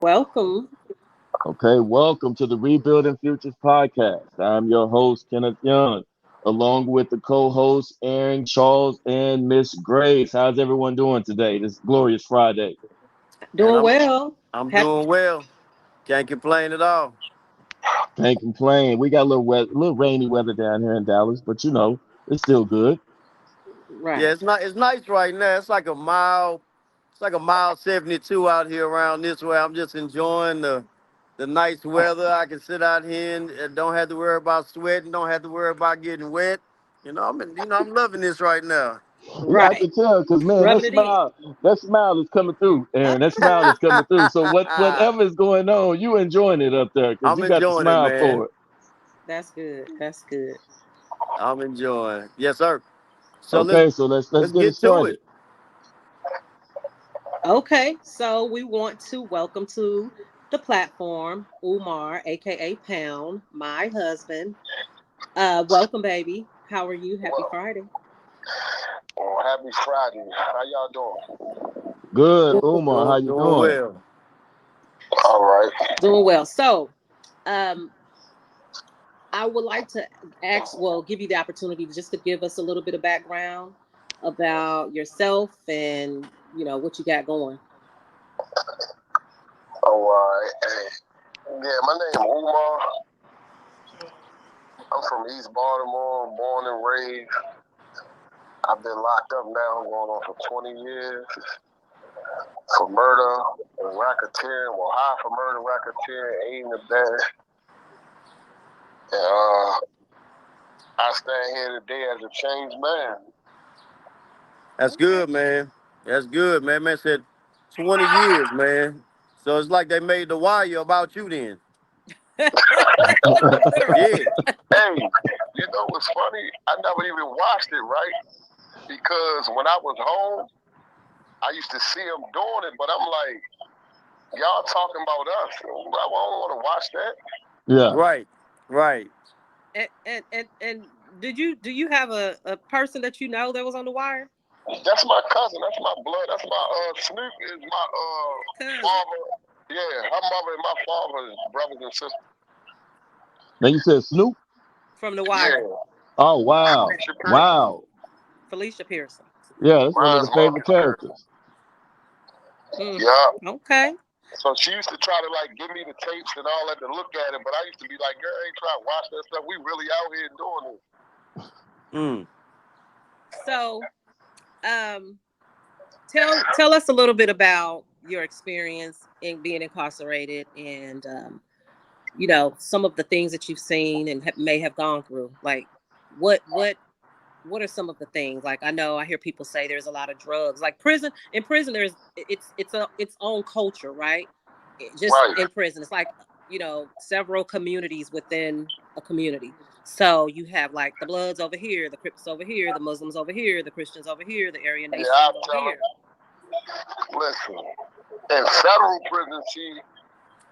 Welcome. Okay, welcome to the Rebuilding Futures podcast. I'm your host, Kenneth Young, along with the co-hosts Aaron, Charles, and Miss Grace. How's everyone doing today? This glorious Friday. And Doing well. I'm Hap- doing well. Can't complain at all. Can't complain. We got a little rainy weather down here in Dallas, but it's still good. Yeah, right. it's nice right now. It's like a mile 72 out here around this way. I'm just enjoying the nice weather. I can sit out here and don't have to worry about sweating, don't have to worry about getting wet. I'm loving this right now. Yeah, I Right. can tell because man, Rubbing it in. that smile is coming through, Aaron. That smile is coming through. So whatever is going on, you enjoying it up there because I'm you got the enjoying it, smile man. for it. That's good. That's good. I'm enjoying. Yes, sir. So let's Okay, so let's let's get it get to started. it. Okay. So we want to welcome to the platform Umar, aka Pound, my husband. Welcome, baby. How are you? Happy Well, Friday. happy Friday. How y'all doing? Good, Doing, Umar. How you Doing doing? well. All right. doing well. So, um, I would like to give you the opportunity to just to give us a little bit of background about yourself and what you got going. All right. Hey, yeah, my name Umar. I'm from East Baltimore, born and raised. I've been locked up now going on for 20 years for murder and racketeering. Well, high for murder, racketeering, aiding and abetting. And I stand here today as a changed man. That's Okay. good, man. That's good, man. Man said 20 years, man. So it's like they made the wire about you then. Literally. Yeah. Hey, you know what's funny? I never even watched it, right? Because when I was home, I used to see them doing it, but I'm like, y'all talking about us. I don't want to watch that. Yeah. Right. Right. And do you have a person that you know that was on the wire? That's my cousin. That's my blood. That's my Snoop is my Cousin father. Yeah, her mother and my father is brothers and sisters. Now you said Snoop. from the wire, Yeah, Oh wow, Felicia Pearson. wow. Felicia Pearson. Yeah, that's one of the Mine's favorite Marcus Pearson. characters. Mm, Yeah. okay. So she used to try to like give me the tapes and all that to look at it, but I used to be like, girl, I ain't trying to watch that stuff. We really out here doing it. Mm. So, um, tell us a little bit about your experience in being incarcerated and some of the things that you've seen and may have gone through. Like, what are some of the things? Like, I know I hear people say there's a lot of drugs. Like in prison, there's its own culture, right? Just Right. in prison, it's like several communities within a community. So you have like the Bloods over here, the Crips over here, the Muslims over here, the Christians over here, the Aryan Yeah, I Nations over tell them, here. listen, in federal prison, see,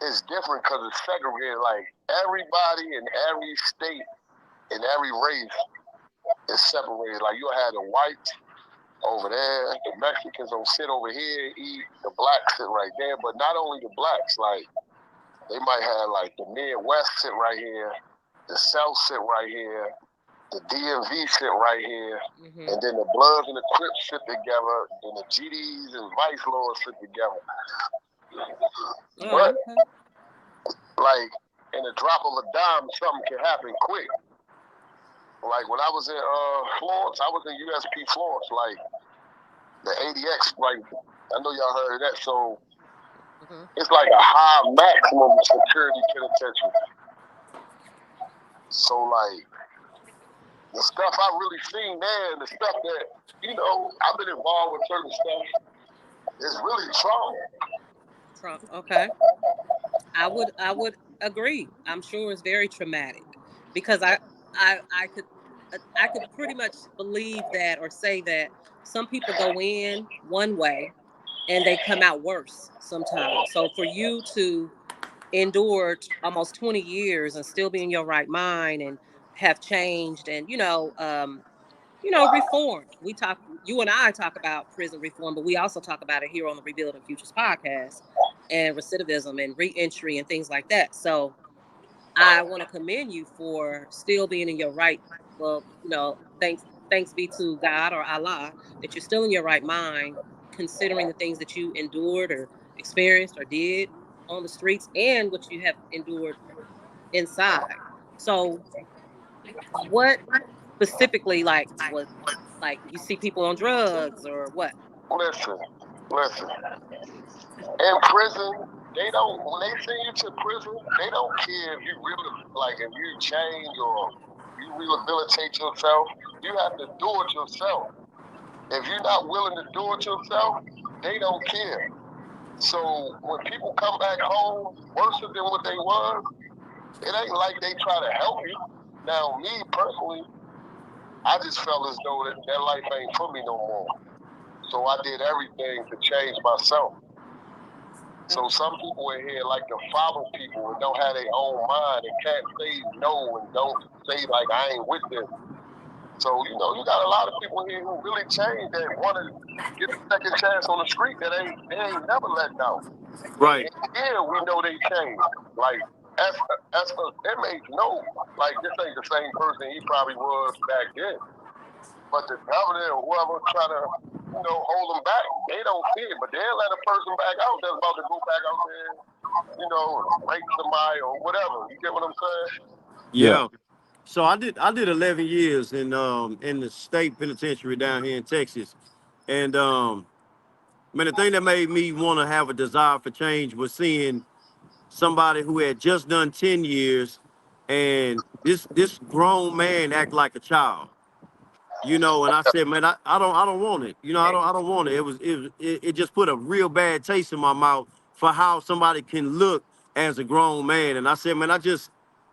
it's different because it's segregated. Like everybody in every state, in every race, is separated. Like you'll have the whites over there, the Mexicans will sit over here, eat, the blacks sit right there. But not only the blacks, like they might have like the Midwest sit right here, the South sit right here, the DMV sit right here, Hmm. and then the Bloods and the Crips sit together, and the GDs and Vice Lords sit together. Oh, But okay. like in a drop of a dime, something can happen quick. Like when I was in Florence, I was in USP Florence, like the ADX, like I know y'all heard of that. So Hmm. it's like a high maximum security penitentiary. So like the stuff I really seen there and the stuff that, I've been involved with certain stuff, it's really trauma. Trump. Okay. I would agree. I'm sure it's very traumatic because I could pretty much believe that or say that some people go in one way and they come out worse sometimes. So for you to endure almost 20 years and still be in your right mind and have changed and reformed. You and I talk about prison reform, but we also talk about it here on the Rebuilding Futures podcast. and recidivism and reentry and things like that. So I want to commend you for still being in your right. Well, thanks be to God or Allah that you're still in your right mind, considering the things that you endured or experienced or did on the streets and what you have endured inside. So, what specifically, like, was like you see people on drugs or what? Listen, listen. In prison, they don't. When they send you to prison, they don't care if you really like if you change or you rehabilitate yourself. You have to do it yourself. If you're not willing to do it yourself, they don't care. So when people come back home worse than what they was, it ain't like they try to help you. Now, me personally, I just felt as though that life ain't for me no more. So I did everything to change myself. So some people in here like to follow people and don't have their own mind and can't say no and don't say like I ain't with this. So you got a lot of people here who really changed that want to get a second chance on the street that they ain't never let down. Right. And here we know they changed. Like as inmates know, like this ain't the same person he probably was back then. But the governor or whoever trying to hold them back, they don't see it. But they'll let a person back out that's about to go back out there, rape somebody or whatever. You get what I'm saying? Yeah. So I did 11 years in the state penitentiary down here in Texas, and man, the thing that made me want to have a desire for change was seeing somebody who had just done 10 years, and this grown man act like a child. And I said, man, I don't want it. I don't want it. It just put a real bad taste in my mouth for how somebody can look as a grown man. And I said, man, that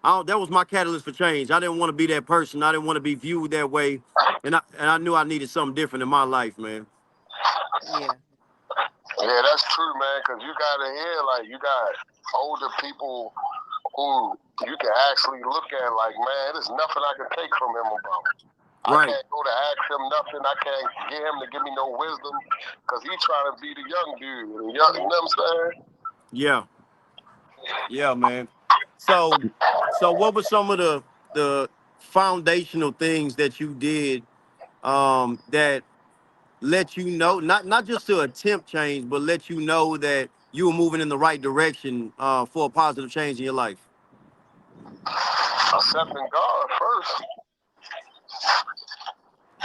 was my catalyst for change. I didn't want to be that person. I didn't want to be viewed that way. And I knew I needed something different in my life, man. Yeah. Yeah, that's true, man. Because you got to hear like you got older people who you can actually look at like, man, there's nothing I can take from him about. Right. I can't go to ask him nothing. I can't get him to give me no wisdom because he's trying to be the young dude. You know what I'm saying? Yeah. Yeah, man. So what were some of the foundational things that you did that let you know, not just to attempt change, but let you know that you were moving in the right direction for a positive change in your life? Accepting God first.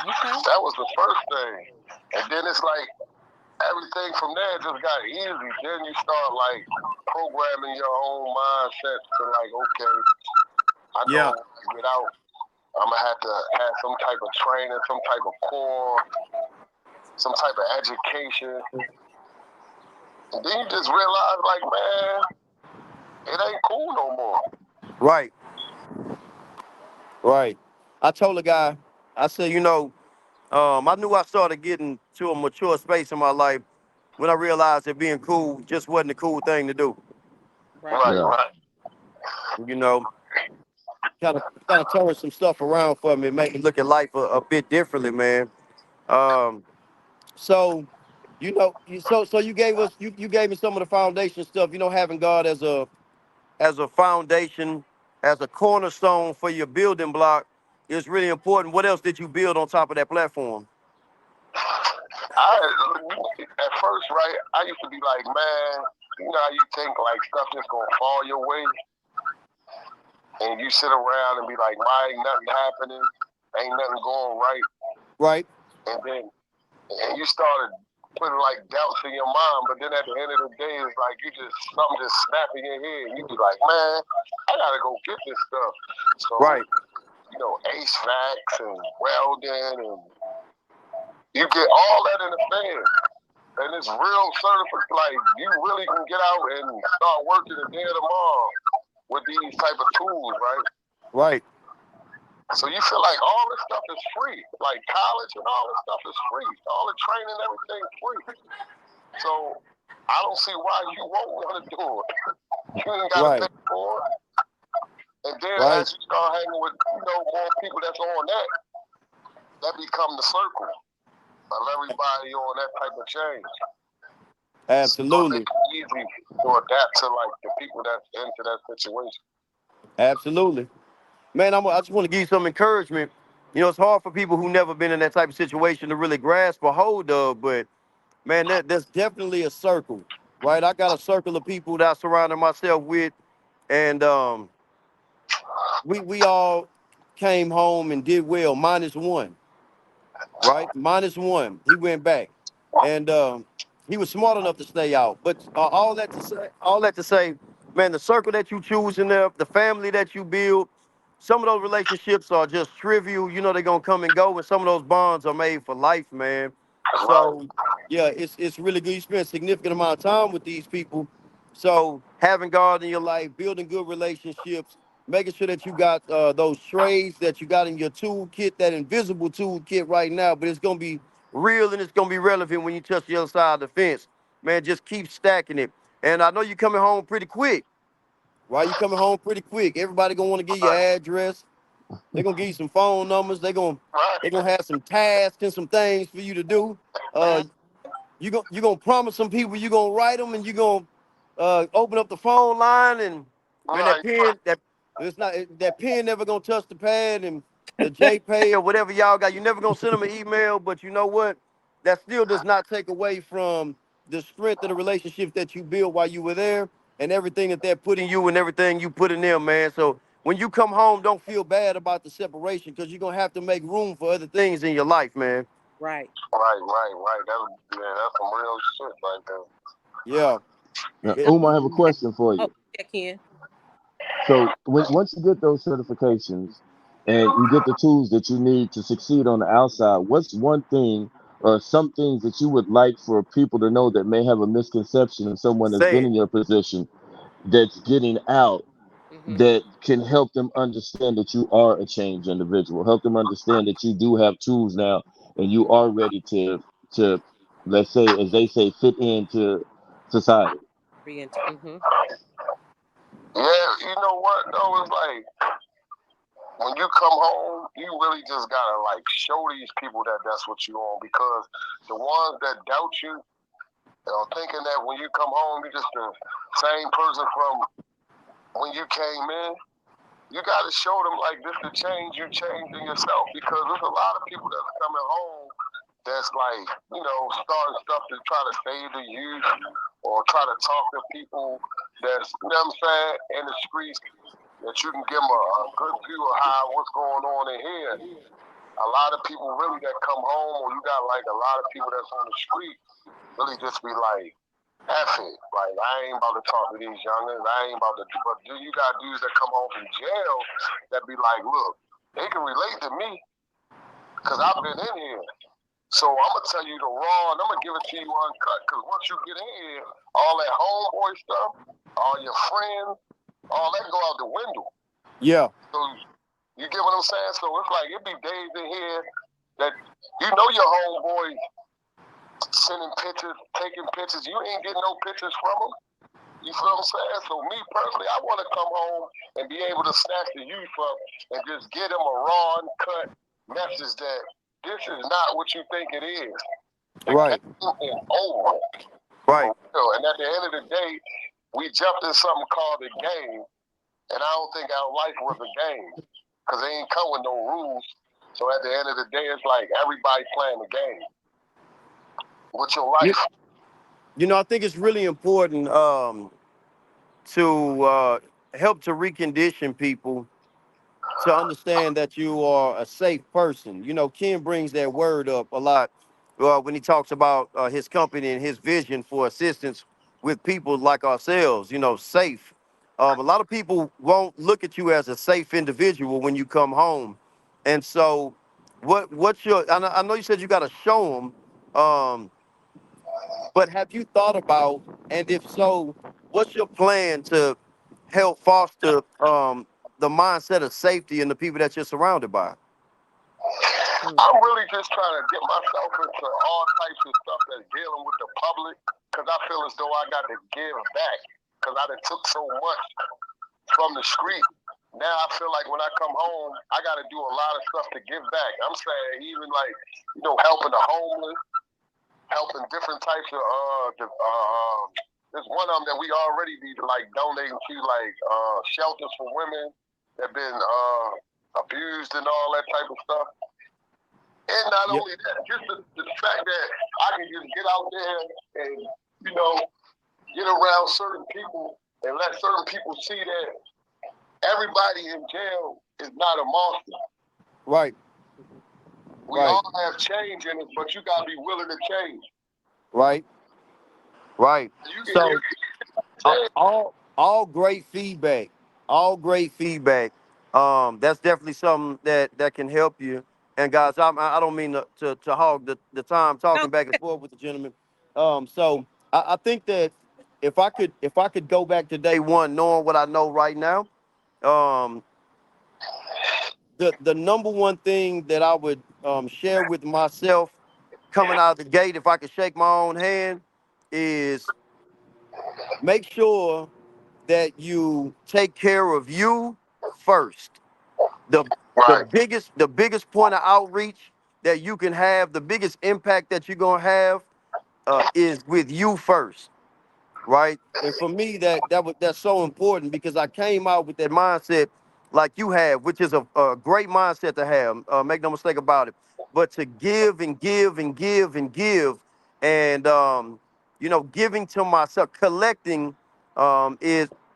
Okay. That was the first thing. And then it's like everything from there just got easy. Then you start like programming your own mindset to like, okay, I know Yeah. without I'm gonna have to have some type of training, some type of core, some type of education. And then you just realize like, man, it ain't cool no more. Right. Right. I told a guy, I said, I knew I started getting to a mature space in my life when I realized that being cool just wasn't a cool thing to do. Right. Right, Yeah. right. You know, kind of turned some stuff around for me, made me look at life a bit differently, man. Um, so, so you gave me some of the foundation stuff. Having God as a foundation, as a cornerstone for your building block is really important. What else did you build on top of that platform? At first, right, I used to be like, man, you know how you think like stuff just gonna fall your way, and you sit around and be like, why ain't nothing happening? Ain't nothing going right. Right. And you started putting like doubts in your mind, but then at the end of the day, it's like something just snap in your head, and you be like, man, I gotta go get this stuff. So, Right. HVACs and welding, and you get all that in the fan. And it's real certified, like you really can get out and start working the day of tomorrow with these type of tools, right? Right. So you feel like all this stuff is free, like college and all this stuff is free, all the training, everything free. So I don't see why you won't want to do it. You ain't got to Right. pay for it. And then Right. as you start hanging with more people that's on that become the circle of everybody on that type of change. So it Absolutely. makes it easy to adapt to like the people that's into that situation. Absolutely. Man, I just want to give you some encouragement. You know, it's hard for people who never been in that type of situation to really grasp a hold of, but man, there's definitely a circle, right? I got a circle of people that I surrounded myself with, and we all came home and did well, minus one, right? Minus one. He went back, and he was smart enough to stay out. But all that to say, man, the circle that you choose in there, the family that you build, some of those relationships are just trivial. You know, they're gonna come and go, and some of those bonds are made for life, man. Right. So, yeah, it's really good. You spend a significant amount of time with these people. So, having God in your life, building good relationships, making sure that you got those trades that you got in your toolkit, that invisible toolkit right now, but it's gonna be real and it's gonna be relevant when you touch the other side of the fence. Man, just keep stacking it. And I know you're coming home pretty quick. Right? You coming home pretty quick. Everybody gonna want to give you your Right. address. They're gonna give you some phone numbers. They Right. gonna have some tasks and some things for you to do. Uh, you gonna promise some people you gonna write them and you gonna open up the phone line and man Right. that pen never gonna touch the pad and the JPay or whatever y'all got. You never gonna send them an email, but you know what? That still does not take away from the strength of the relationships that you built while you were there and everything that they're putting you and everything you put in them, man. So when you come home, don't feel bad about the separation because you're gonna have to make room for other things in your life, man. Right. Right. That's some real shit right there. Yeah. Now, It, I have a question for Oh, you. yeah, Ken. So once you get those certifications and you get the tools that you need to succeed on the outside, what's one thing or some things that you would like for people to know that may have a misconception of someone that's say been it. in your position that's getting out Mm-hmm. that can help them understand that you are a changed individual, help them understand that you do have tools now and you are ready to let's say, as they say, fit into society. Mm-hmm. Yeah, you know what though? It's like when you come home, you really just gotta like show these people that that's what you on because the ones that doubt you, thinking that when you come home you're just the same person from when you came in. You got to show them like this the change you changed in yourself because there's a lot of people that's coming home that's like starting stuff to try to save the youth or try to talk to people that's what I'm saying in the streets that you can give them a good view of how what's going on in here. A lot of people really that come home or you got like a lot of people that's on the street really just be like F it. Like, I ain't about to talk to these youngins. I ain't about to. But then you got dudes that come home from jail that be like, look, they can relate to me because I've been in here. So I'm going to tell you the raw and I'm going to give it to you uncut because once you get in here, all that homeboy stuff, all your friends, all that go out the window. Yeah. So you get what I'm saying? So it's like, it be days in here that you know your homeboy sending pictures, taking pictures. You ain't getting no pictures from them. You feel what I'm saying? So me personally, I want to come home and be able to snatch the youth up and just get them a raw, uncut message that this is not what you think it is. The Right. game is over. Right. And at the end of the day, we jumped in something called the game, and I don't think our life was a game because they ain't come with no rules. So at the end of the day, it's like everybody playing the game. What's your You, life? I think it's really important to help to recondition people to understand that you are a safe person. Ken brings that word up a lot when he talks about his company and his vision for assistance with people like ourselves, safe. A lot of people won't look at you as a safe individual when you come home. And so I know you said you got to show them, but have you thought about, and if so, what's your plan to help foster the mindset of safety in the people that you're surrounded by? I'm really just trying to get myself into all types of stuff that's dealing with the public because I feel as though I got to give back because I done took so much from the street. Now I feel like when I come home, I got to do a lot of stuff to give back. I'm saying even like, helping the homeless, helping different types of there's one of them that we already need to like donate to, like shelters for women that been abused and all that type of stuff. And not only that, just the fact that I can just get out there and, you know, get around certain people and let certain people see that everybody in jail is not a monster. Right. We all have change in us, but you gotta be willing to change. Right. Right. You So can all great feedback. All great feedback. That's definitely something that can help you. And guys, I don't mean to hog the time No, talking back and forth with the gentleman. So I think that if I could go back to day one, knowing what I know right now, um, the number one thing that I would share with myself coming out of the gate, if I could shake my own hand, is make sure that you take care of you first. The right. the biggest point of outreach that you can have, the biggest impact that you're gonna have, is with you first, right? And for me, that's so important because I came out with that mindset like you have, which is a great mindset to have. Make no mistake about it. But to give and give and give and give, and giving to myself, collecting,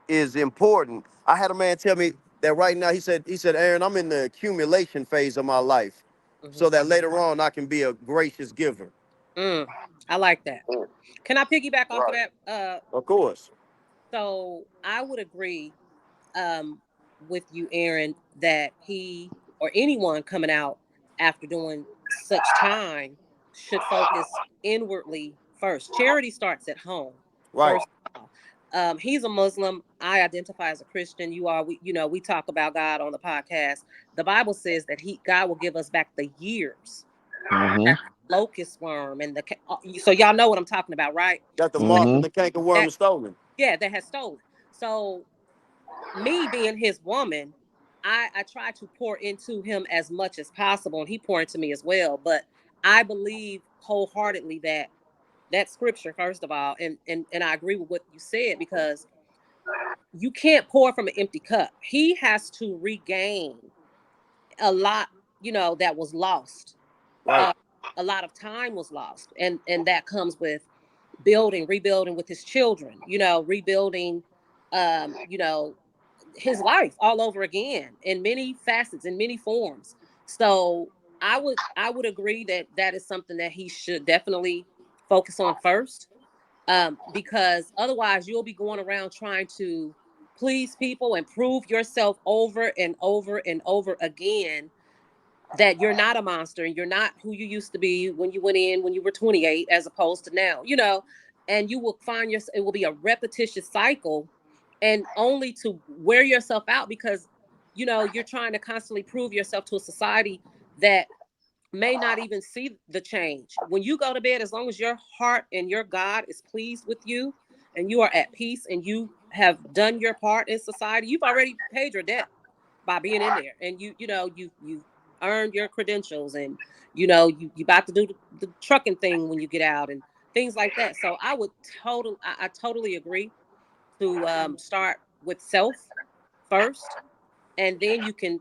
is important. I had a man tell me that right now. He said, Aaron, I'm in the accumulation phase of my life, mm-hmm. so that later on I can be a gracious giver. I like that. Can I piggyback off of Right. that? Of course. So I would agree with you, Aaron, that he or anyone coming out after doing such time should focus inwardly first. Charity starts at home, Right. first of all. He's a Muslim. I identify as a Christian. You are. We talk about God on the podcast. The Bible says that God will give us back the years Mm-hmm. that the locust worm and so y'all know what I'm talking about, right? Got the moth Mm-hmm. and the canker worm That is stolen. Yeah, that has stolen. So me being his woman, I try to pour into him as much as possible, and he poured into me as well. But I believe wholeheartedly that scripture, first of all, and I agree with what you said, because you can't pour from an empty cup. He has to regain a lot, that was lost. Right. Uh, a lot of time was lost, and that comes with rebuilding with his children. Rebuilding, um, you know, his life all over again in many facets, in many forms. So I would agree that that is something that he should definitely focus on first, because otherwise you'll be going around trying to please people and prove yourself over and over and over again that you're not a monster and you're not who you used to be when you went in when you were 28 as opposed to now, and you will find yourself, it will be a repetitious cycle, and only to wear yourself out because you're trying to constantly prove yourself to a society that may not even see the change. When you go to bed, as long as your heart and your God is pleased with you and you are at peace and you have done your part in society, you've already paid your debt by being in there, and you've earned your credentials, and you about to do the trucking thing when you get out and things like that. So I totally agree to start with self first, and then you can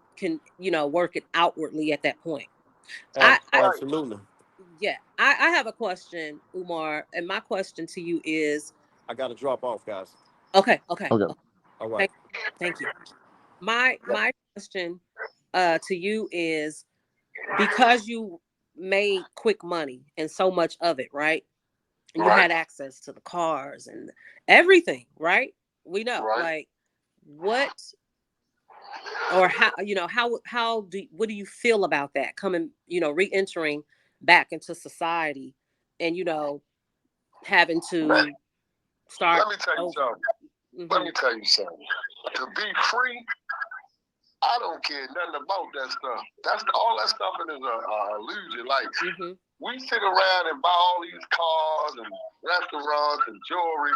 work it outwardly at that point. I Right. Absolutely. Yeah, I have a question, Umar, and my question to you is, I got to drop off, guys. okay, okay, Okay. okay, All right. thank, thank you. My question to you is, because you made quick money and so much of it, right? And you Right. had access to the cars and everything, right? We know, Right. like, what or how do what do you feel about that, coming, re-entering back into society, and having Let, to start let me tell you over? something. Let Hmm. me tell you something. To be free, I don't care nothing about that stuff. That's all that stuff is a illusion. Like, Hmm. we sit around and buy all these cars and restaurants and jewelry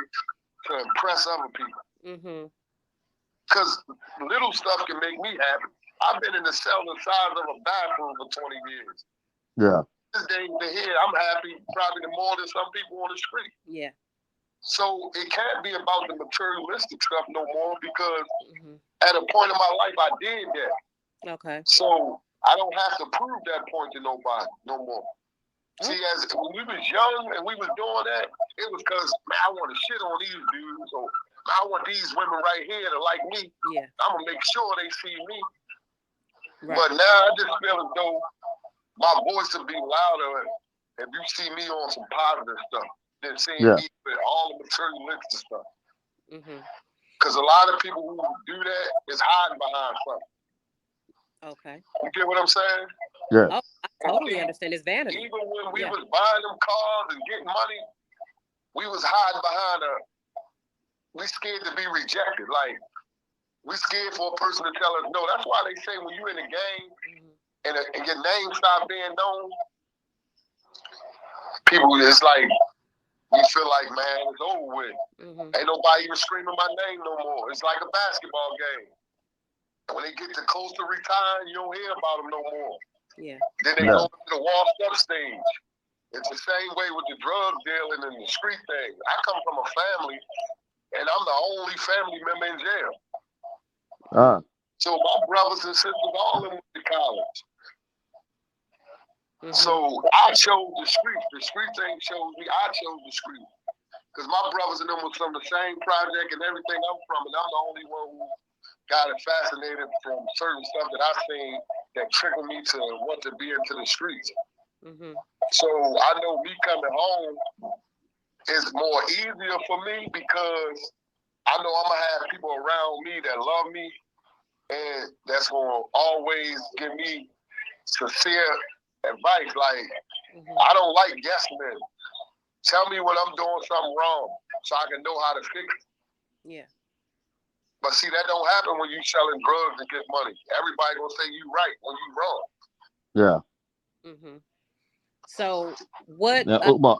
to impress other people. Hmm. Because little stuff can make me happy. I've been in the cell the size of a bathroom for 20 years. Yeah. This day to here, I'm happy probably more than some people on the street. Yeah. So it can't be about the materialistic stuff no more because Mm-hmm. at a point in my life I did that. Okay. So I don't have to prove that point to nobody no more. Oh, See, as when we was young and we was doing that, it was because man, I want to shit on these dudes, or I want these women right here to like me. yeah. I'm gonna make sure they see me. Right. But now I just feel as though my voice will be louder if you see me on some positive stuff than seeing Yeah. me with all the materialistic stuff. Mm-hmm. Because a lot of people who do that is hiding behind something. Okay. You get what I'm saying? Yes. Oh, I totally understand. It's vanity. Even when we Yeah. was buying them cars and getting money, we was hiding behind we scared to be rejected. Like, we scared for a person to tell us no. That's why they say when you in the game Mm-hmm. and your name start being known, people, it's like, you feel like, man, it's over with. Mm-hmm. Ain't nobody even screaming my name no more. It's like a basketball game. When they get to close to retiring, you don't hear about them no more. Yeah. Then they Yeah. go to the washed up stage. It's the same way with the drug dealing and the street thing. I come from a family, and I'm the only family member in jail. Ah. So my brothers and sisters, all of them went to college. Mm-hmm. So I chose the street. The street thing chose me. I chose the street. Because my brothers and them was from the same project and everything I'm from, and I'm the only one who got it fascinated from certain stuff that I seen that triggered me to want to be into the streets. Mm-hmm. So I know me coming home is more easier for me because I know I'm gonna have people around me that love me and that's gonna always give me sincere advice. Like, Mm-hmm. I don't like yes men. Tell me when I'm doing something wrong so I can know how to fix it. Yeah. But see, that don't happen when you selling drugs and get money. Everybody gonna say you right when you wrong. Yeah. Mm-hmm. So what? Now, Umar,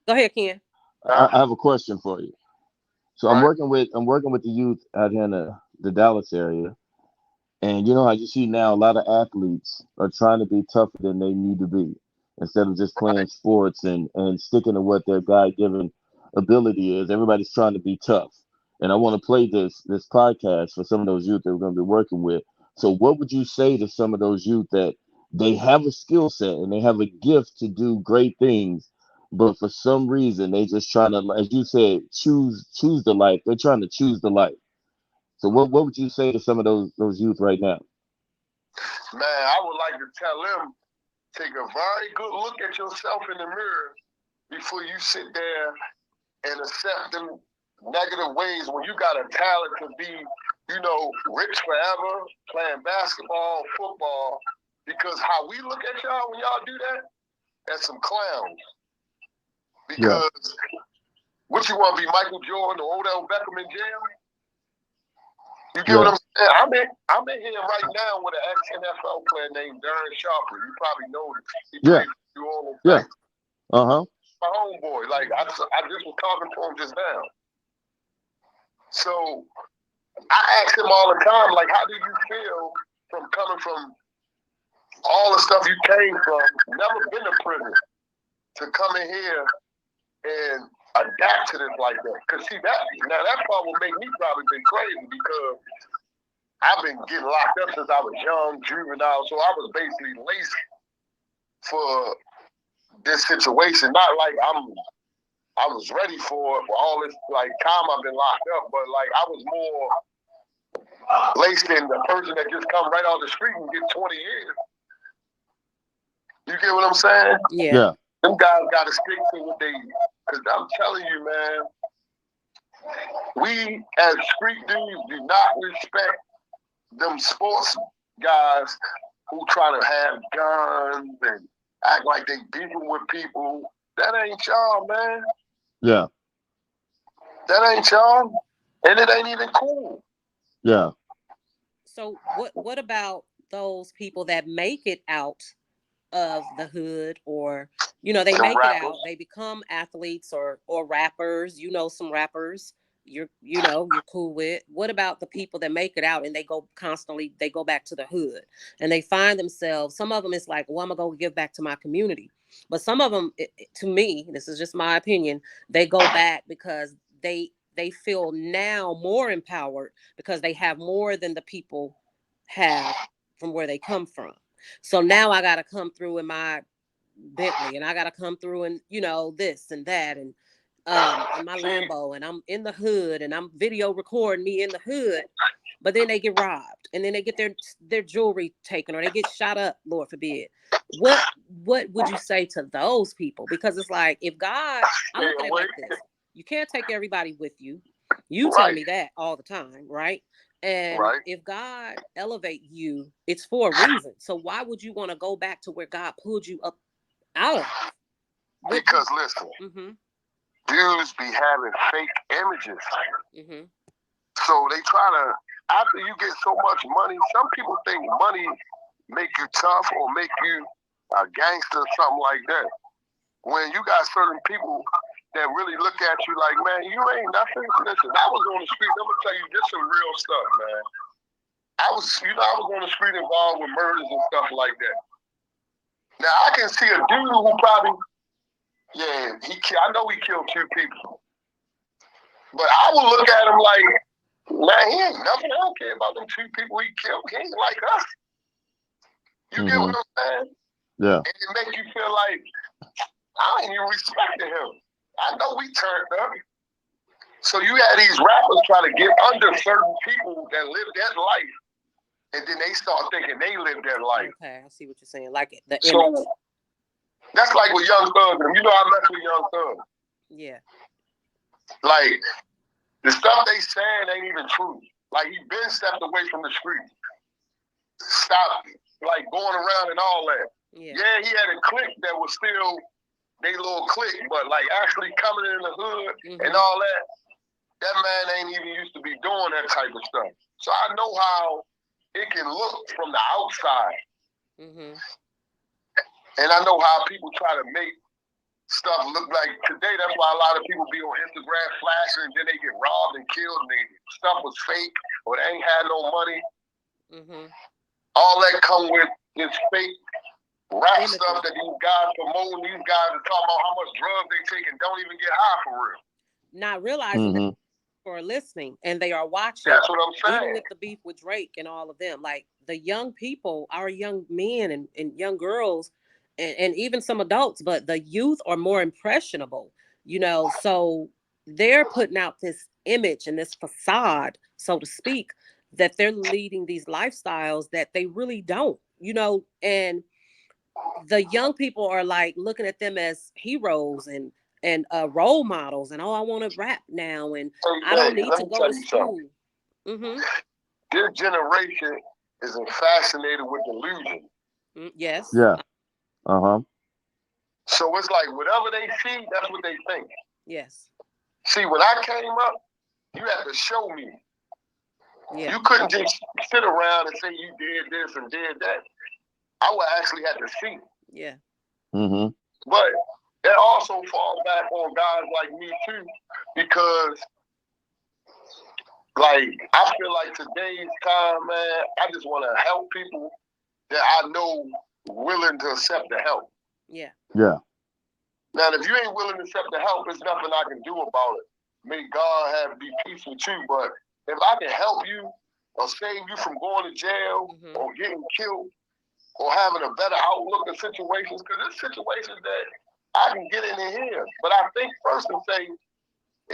Go ahead, Ken. I have a question for you. So Right. I'm working with the youth out here in the Dallas area, and you know how you see now a lot of athletes are trying to be tougher than they need to be instead of just playing Right. sports and sticking to what their God given ability is. Everybody's trying to be tough. And I want to play this podcast for some of those youth that we're going to be working with. So what would you say to some of those youth that they have a skill set and they have a gift to do great things, but for some reason they just trying to, as you said, choose the life. They're trying to choose the life. So what would you say to some of those youth right now? Man, I would like to tell them, take a very good look at yourself in the mirror before you sit there and accept them negative ways when you got a talent to be, rich forever, playing basketball, football. Because how we look at y'all when y'all do that, as some clowns. Yeah. Because what you want to be, Michael Jordan or Odell Beckham in jail? You get what Yeah. I'm saying? I'm in here right now with an ex-NFL player named Darren Sharper. You probably know him. He Yeah. played for New Orleans. Yeah. Saints. Uh-huh. My homeboy. Like, I just was talking to him just now. So I ask him all the time, like, how do you feel from coming from all the stuff you came from, never been to prison, to come in here and adapt to this like that? Because see, that part will make me probably been crazy because I've been getting locked up since I was young, juvenile, so I was basically laced for this situation. Not like I was ready for it, for all this like time I've been locked up, but like I was more laced in the person that just come right off the street and get 20 years. You get what I'm saying? Yeah. Yeah. Them guys got to stick to what they, because I'm telling you, man, we as street dudes do not respect them sports guys who try to have guns and act like they beefing with people. That ain't y'all, man. Yeah. That ain't y'all. And it ain't even cool. Yeah. So what about those people that make it out of the hood, or they Some make it rappers. out, they become athletes or rappers, some rappers, you're cool with. What about the people that make it out and they go back to the hood and they find themselves, some of them it's like, well, I'm gonna go give back to my community. But some of them, to me, this is just my opinion, they go back because they feel now more empowered because they have more than the people have from where they come from. So now I got to come through in my Bentley, and I got to come through and this and that, and in my Lambo, and I'm in the hood, and I'm video recording me in the hood. But then they get robbed, and then they get their jewelry taken, or they get shot up, Lord forbid. What would you say to those people? Because it's like, if God, I look at it like this: you can't take everybody with you. You tell me that all the time, right? And if God elevate you, it's for a reason. So why would you want to go back to where God pulled you up out of? Because listen, dudes be having fake images. So they try to, after you get so much money, some people think money make you tough or make you a gangster or something like that. When you got certain people that really look at you like, man, you ain't nothing. Listen, I was on the street. I'm gonna tell you this some real stuff, man. I was on the street involved with murders and stuff like that. Now I can see a dude who probably, I know he killed 2 people, but I will look at him like, man, he ain't nothing. I don't care about them 2 people he killed. He ain't like us. You get what I'm saying? Yeah. And it makes you feel like I ain't even respecting him. I know we turned up. So you had these rappers try to get under certain people that live that life, and then they start thinking they live their life. Okay, I see what you're saying. Like the image. So that's like with Young Thug. You know, I mess with Young Thug. Yeah. Like the stuff they saying ain't even true. Like he been stepped away from the street. Stop like going around and all that. Yeah, he had a clique that was still they little clique, but like actually coming in the hood and all that, that man ain't even used to be doing that type of stuff. So I know how it can look from the outside. And I know how people try to make stuff look like today. That's why a lot of people be on Instagram flashing and then they get robbed and killed and stuff was fake or they ain't had no money. All that come with this fake rap stuff that these guys promoting. These guys are talking about how much drugs they take and don't even get high for real. Not realizing that people are listening and they are watching. That's what I'm saying. Even with the beef with Drake and all of them, like the young people, our young men and young girls, and even some adults, but the youth are more impressionable, so they're putting out this image and this facade, so to speak, that they're leading these lifestyles that they really don't, and the young people are like looking at them as heroes and role models, and I want to rap now, and I don't need to go to school. This generation is fascinated with delusion. Yes. Yeah. So it's like whatever they see, that's what they think. Yes. See, when I came up, you had to show me. Yeah. You couldn't just sit around and say you did this and did that. I would actually have to see. Yeah. But that also falls back on guys like me too, because like I feel like today's time, man, I just want to help people that I know willing to accept the help. Yeah. Yeah. Now, if you ain't willing to accept the help, there's nothing I can do about it. May God have be peace with you, but if I can help you or save you from going to jail or getting killed or having a better outlook in situations, because there's situations that I can get in here. But I think first and say,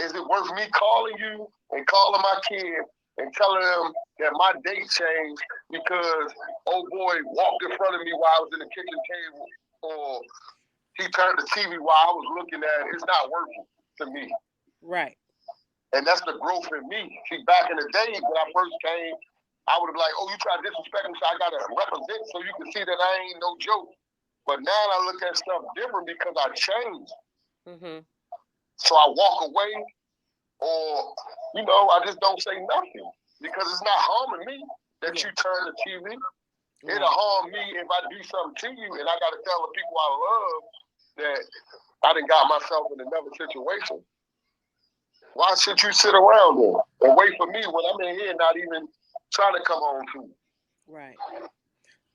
is it worth me calling you and calling my kid and telling them that my date changed because old boy walked in front of me while I was in the kitchen table, or he turned the TV while I was looking at it? It's not worth it to me. Right. And that's the growth in me. See, back in the day when I first came, I would have been like, oh, you try to disrespect me, so I got to represent so you can see that I ain't no joke. But now I look at stuff different because I changed. So I walk away, or, I just don't say nothing because it's not harming me that you turn the TV. It'll harm me if I do something to you and I got to tell the people I love that I done got myself in another situation. Why should you sit around there and wait for me when I'm in here not even trying to come home to you? Right.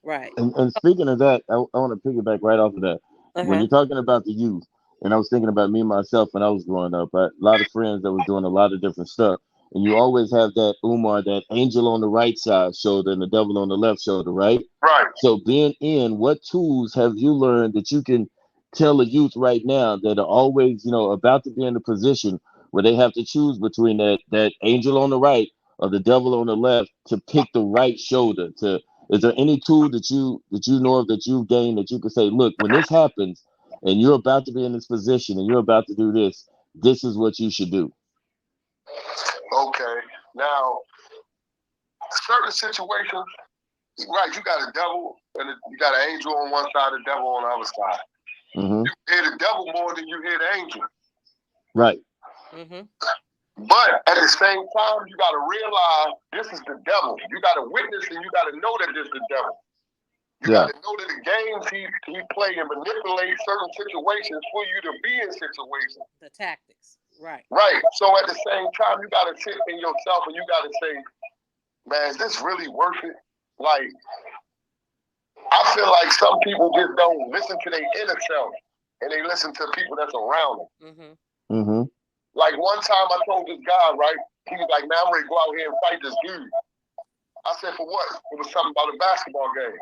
Right. And speaking of that, I want to piggyback right off of that. When Uh-huh. you're talking about the youth, and I was thinking about me myself when I was growing up, I, a lot of friends that was doing a lot of different stuff, and you always have that Umar, that angel on the right side shoulder and the devil on the left shoulder, right? Right. So being in, what tools have you learned that you can tell a youth right now that are always, about to be in a position where they have to choose between that angel on the right or the devil on the left to pick the right shoulder to, is there any tool that you know of that you've gained that you can say, look, when this happens and you're about to be in this position and you're about to do this, this is what you should do? Okay. Now, certain situations, right, you got a devil and you got an angel on one side, a devil on the other side. Mm-hmm. You hear the devil more than you hear the angel. Right. Mm-hmm. But at the same time, you got to realize this is the devil. You got to witness and you got to know that this is the devil. You Yeah. got to know that the games he play and manipulate certain situations for you to be in situations. The tactics. Right. Right. So at the same time, you got to sit in yourself and you got to say, man, is this really worth it? Like, I feel like some people just don't listen to their inner self and they listen to people that's around them. Mm-hmm. Mm-hmm. Like one time I told this guy, right, he was like, man, I'm ready to go out here and fight this dude. I said, for what? It was something about a basketball game.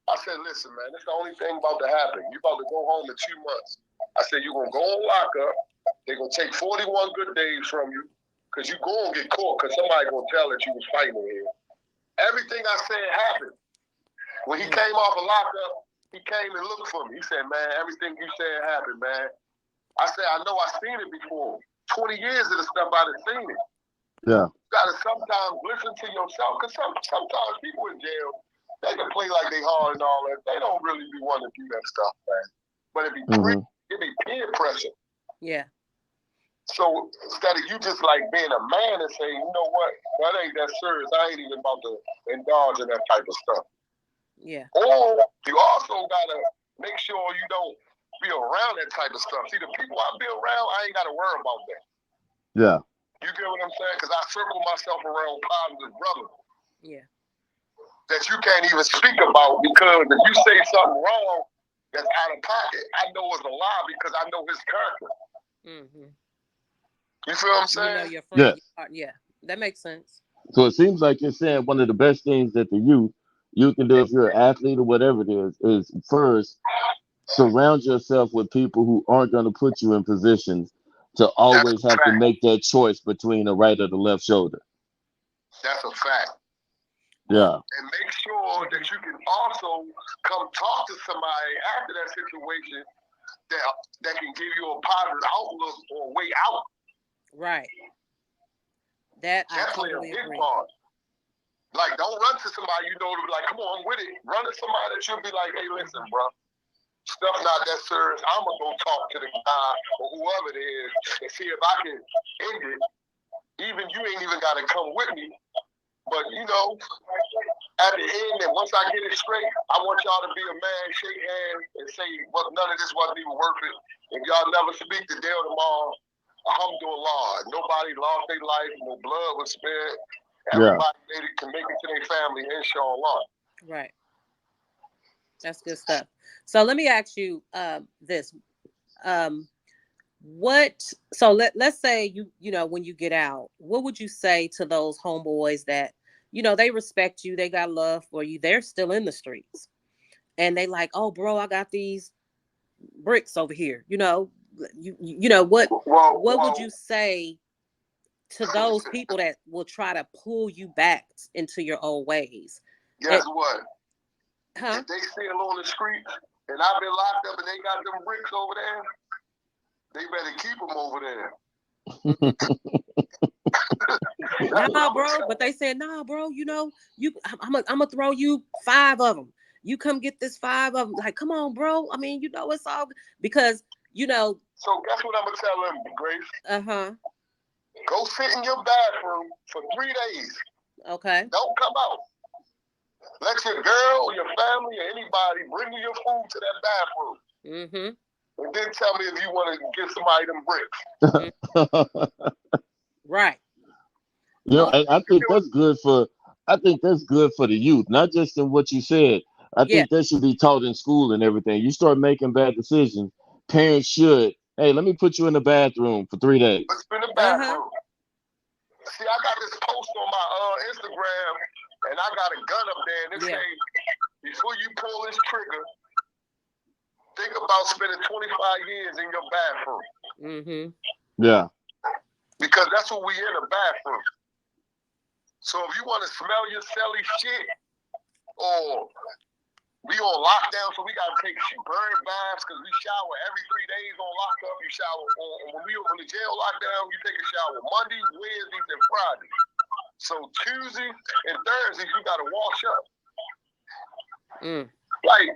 I said, listen, man, that's the only thing about to happen. You about to go home in 2 months. I said, you're going to go on lockup. They're going to take 41 good days from you because you going to get caught because somebody going to tell that you was fighting in here. Everything I said happened. When he came off of lockup, he came and looked for me. He said, man, everything you said happened, man. I said, I know I've seen it before. 20 years of the stuff I've seen it. Yeah. You got to sometimes listen to yourself because sometimes people in jail, they can play like they hard and all that. They don't really be wanting to do that stuff, man. But it be peer pressure. Yeah. So instead of you just like being a man and saying, you know what, that ain't that serious. I ain't even about to indulge in that type of stuff. Yeah. Or you also gotta make sure you don't be around that type of stuff. See, the people I be around, I ain't gotta worry about that. Yeah. You get what I'm saying? Because I circle myself around positive brothers. Yeah. That you can't even speak about because if you say something wrong that's out of pocket, I know it's a lie because I know his character. Mm-hmm. You feel what I'm saying? You know your friend. Yes. Yeah. That makes sense. So it seems like you're saying one of the best things that the you can do if you're an athlete or whatever it is first surround yourself with people who aren't going to put you in positions to always have to make that choice between the right or the left shoulder. That's a fact. Yeah. And make sure that you can also come talk to somebody after that situation that can give you a positive outlook or a way out. Right. That I Definitely totally a big agree. part. Like, don't run to somebody you know to be like, come on, I'm with it. Run to somebody that you'll be like, hey, listen, bro, stuff not that serious. I'm going to go talk to the guy or whoever it is and see if I can end it. Even you ain't even got to come with me. But, at the end, and once I get it straight, I want y'all to be a man, shake hands, and say, well, none of this wasn't even worth it. If y'all never speak to Dale tomorrow, alhamdulillah, nobody lost their life, no blood was spared. Everybody can make it to their family, inshallah. Right. That's good stuff. So let me ask you this. Let's say when you get out, what would you say to those homeboys that they respect you, they got love for you, they're still in the streets, and they like, oh bro, I got these bricks over here, what would you say to those people that will try to pull you back into your old ways? Guess what? Huh? If they still on the streets and I've been locked up and they got them bricks over there, they better keep them over there. Nah, bro. But they said, nah, bro, I'm gonna throw you 5 of them. You come get this 5 of them. Like, come on, bro. I mean, it's all because, So guess what I'm gonna tell them, Grace? Uh-huh. Go sit in your bathroom for 3 days. Okay. Don't come out. Let your girl, your family, or anybody bring you your food to that bathroom. Mm-hmm. And then tell me if you want to give somebody them bricks. Right. You know, Most. and I think that's good for the youth, not just in what you said. I Yeah. think that should be taught in school and everything. You start making bad decisions, parents should, hey, let me put you in the bathroom for 3 days. Let's in the Uh huh. bathroom. See, I got this post on my Instagram, and I got a gun up there, and it Yeah. say, before you pull this trigger, think about spending 25 years in your bathroom. Mm-hmm. Yeah. Because that's what we in, a bathroom. So if you want to smell your silly shit, or we on lockdown, so we got to take bird baths because we shower every 3 days on lockup. You shower when the jail lockdown, you take a shower Mondays, Wednesdays, and Fridays. So Tuesdays and Thursdays, you got to wash up. Mm. Like,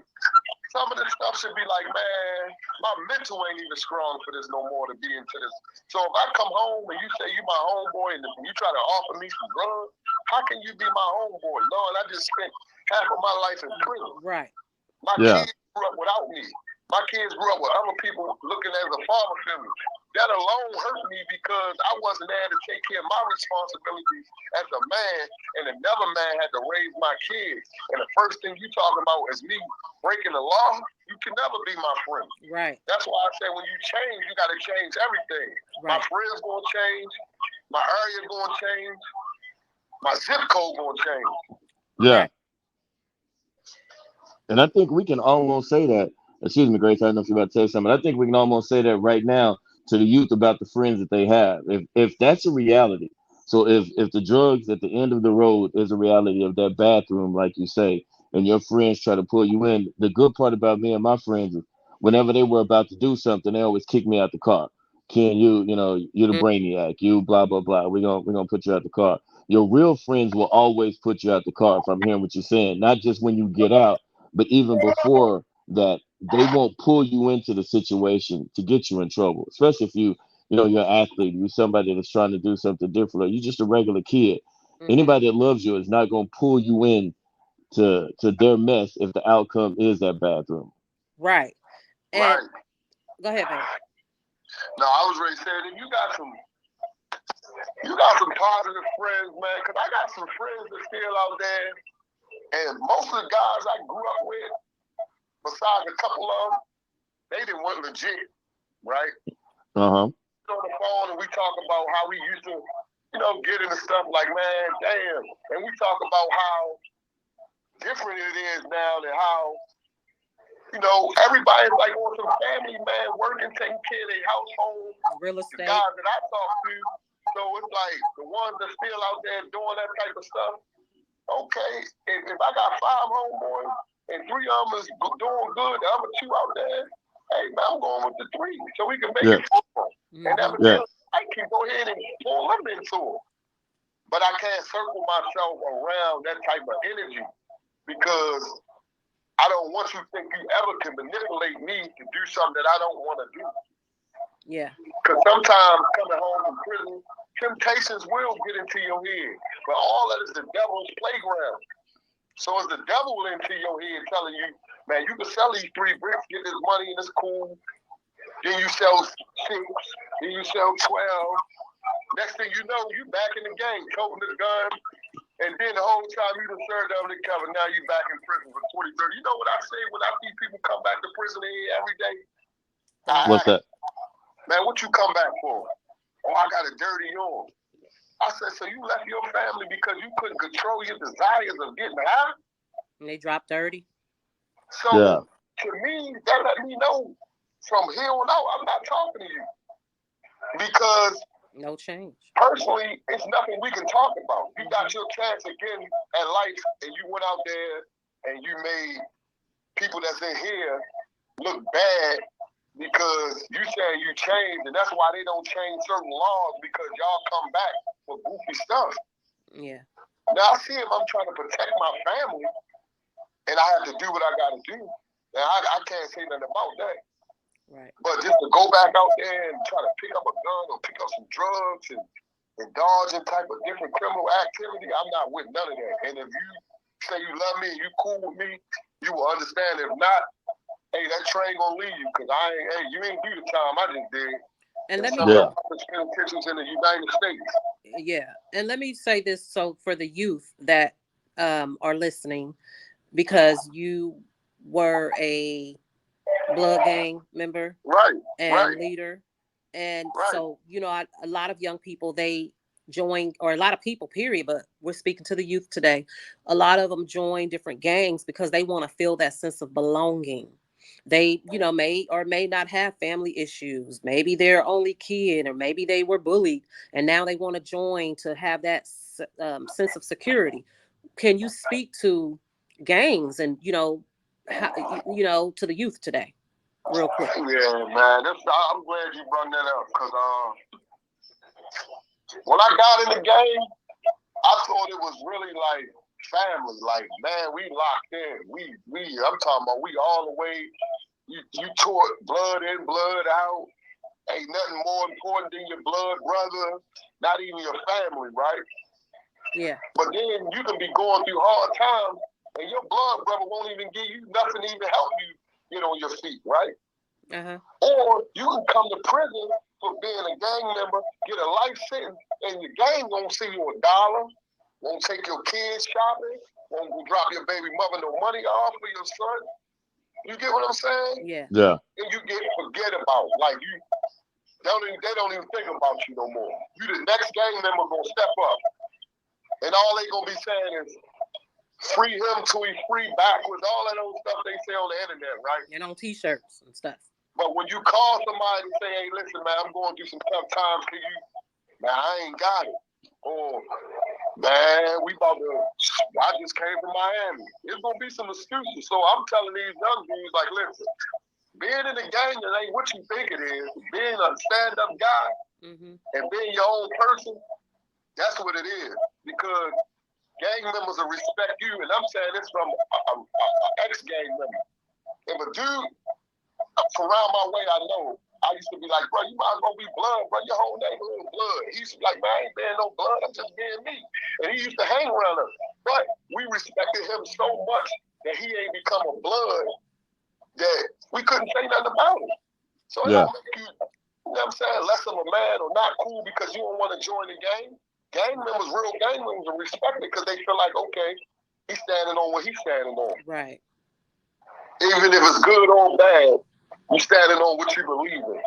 some of this stuff should be like, man, my mental ain't even strong for this no more to be into this. So if I come home and you say you my homeboy and you try to offer me some drugs, how can you be my homeboy? Lord, I just spent half of my life in prison. Right. My Yeah. kids grew up without me. My kids grew up with other people looking as a father figure. That alone hurt me because I wasn't there to take care of my responsibilities as a man, and another man had to raise my kids. And the first thing you talking about is me breaking the law. You can never be my friend. Right. That's why I say when you change, you got to change everything. My Right. friends going to change. My area going to change. My zip code going to change. Yeah. Right. And I think we can almost say that. Excuse me, Grace. I don't know if you're about to say something. I think we can almost say that right now to the youth about the friends that they have. If that's a reality, so if the drugs at the end of the road is a reality of that bathroom, like you say, and your friends try to pull you in, the good part about me and my friends is whenever they were about to do something, they always kick me out the car. Can you know, you're the Mm. brainiac, you blah blah blah. We're gonna put you out the car. Your real friends will always put you out the car. If I'm hearing what you're saying, not just when you get out, but even before that, they won't pull you into the situation to get you in trouble, especially if you're an athlete, you're somebody that's trying to do something different, or you're just a regular kid. Mm-hmm. Anybody that loves you is not going to pull you in to their mess if the outcome is that bathroom. Right. And Right. go ahead, babe. No, I was ready to say that you got some positive friends, man. Cause I got some friends that still out there, and most of the guys I grew up with, besides a couple of them, they didn't want legit, right? Uh-huh. On the phone and we talk about how we used to, get into stuff like, man, damn, and we talk about how different it is now and how, everybody's like on some family, man, working, taking care of their household. Real The estate. guys that I talk to, so it's like the ones that still out there doing that type of stuff. Okay, if I got 5 homeboys and 3 of them is doing good, the other 2 out there, hey man, I'm going with the 3 so we can make Yeah. it fun. Mm-hmm. And Yeah. evidently, I can go ahead and pull them into it. But I can't circle myself around that type of energy because I don't want you to think you ever can manipulate me to do something that I don't want to do. Yeah. Because sometimes coming home from prison, temptations will get into your head. But all that is the devil's playground. So it's the devil into your head telling you, man, you can sell these 3 bricks, get this money, and it's cool. Then you sell 6, then you sell 12. Next thing you know, you back in the game, toting the gun. And then the whole time you done served undercover, now you back in prison for 20, 30. You know what I say when I see people come back to prison every day? What's that? Man, what you come back for? Oh, I got a dirty arm. I said, so you left your family because you couldn't control your desires of getting high? And they dropped 30. So Yeah. to me, that let me know from here on out, I'm not talking to you. Because No change. personally, it's nothing we can talk about. You got your chance again at life, and you went out there and you made people that's in here look bad because you saying you changed, and that's why they don't change certain laws because y'all come back for goofy stuff. Yeah. Now I see him, I'm trying to protect my family, and I have to do what I got to do. And I can't say nothing about that. Right. But just to go back out there and try to pick up a gun or pick up some drugs and indulge in type of different criminal activity, I'm not with none of that. And if you say you love me and you cool with me, you will understand. If not, hey, that train gonna leave you because you ain't do the time I just did. And let and me, some of Yeah. the toughest penitentiaries in the United States. yeah, and let me say this, so for the youth that are listening, because you were a blood gang member Right, and right, leader. And right. so, a lot of young people, they join, or a lot of people, period, but we're speaking to the youth today. A lot of them join different gangs because they want to feel that sense of belonging. They, may or may not have family issues. Maybe they're only kid, or maybe they were bullied, and now they want to join to have that sense of security. Can you speak to gangs and, how, to the youth today, real quick? Yeah, man. I'm glad you brought that up because when I got in the game, I thought it was really like family. Like, man, we locked in. I'm talking about we all the way. You tore blood in, blood out. Ain't nothing more important than your blood brother, not even your family, right? Yeah. But then you can be going through hard times and your blood brother won't even give you nothing to even help you get on your feet, right? Uh-huh. Or you can come to prison for being a gang member, get a life sentence, and your gang won't see you $1, won't take your kids shopping, won't drop your baby mother no money off for your son. You get what I'm saying? Yeah. Yeah. And you get forget about. Like they don't even think about you no more. You the next gang member gonna step up. And all they gonna be saying is free him till he free backwards, all that old stuff they say on the internet, right? And on t-shirts and stuff. But when you call somebody and say, hey, listen, man, I'm going through some tough times, can you, man, I ain't got it. Or, man, I just came from Miami. It's going to be some excuses. So I'm telling these young dudes, like, listen, being in the gang, it ain't what you think it is. Being a stand-up guy and being your own person, that's what it is. Because gang members will respect you. And I'm saying this from an ex-gang member. If a dude around my way, I know. I used to be like, bro, you might as well be blood, bro. Your whole neighborhood blood. He used to be like, man, I ain't being no blood. I'm just being me. And he used to hang around us. But we respected him so much that he ain't become a blood that we couldn't say nothing about him. So it don't make you, you know what I'm saying, less of a man or not cool because you don't want to join the gang. Gang members, real gang members, are respected because they feel like, okay, he's standing on what he's standing on. Right. Even if it's good or bad, you standing on what you believe in.